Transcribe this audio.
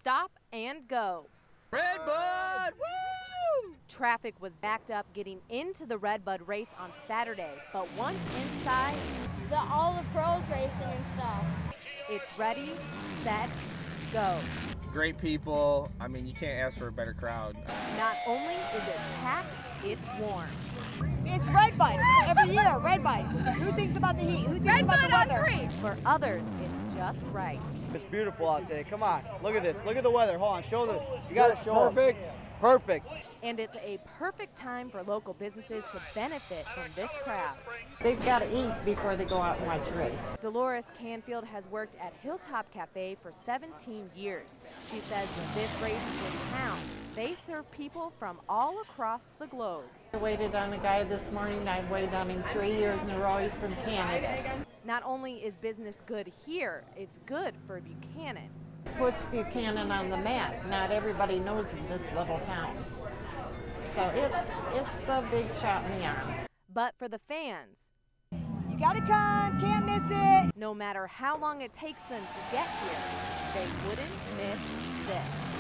stop and go. Redbud! Woo! Traffic was backed up getting into the Redbud race on Saturday, but once inside, all the pros racing and stuff. it's ready, set, go. Great people. I mean, you can't ask for a better crowd. Not only is it packed, it's warm. It's Redbud every year, Redbud. Who thinks about the heat? Who thinks about the weather? For others, it's just right. It's beautiful out today. Come on, look at this. Look at the weather. Hold on, show the. You got it. Perfect. Perfect. And it's a perfect time for local businesses to benefit from this crowd. They've got to eat before they go out and watch a race. Dolores Canfield has worked at Hilltop Cafe for 17 years. She says when this race is in town, they serve people from all across the globe. I waited on a guy this morning. I've waited on him 3 years in a row. He's from Canada. Not only is business good here, it's good for Buchanan. Puts Buchanan on the map. Not everybody knows in this little town. So it's a big shot in the arm. But for the fans, You gotta come, can't miss it. no matter how long it takes them to get here, they wouldn't miss this.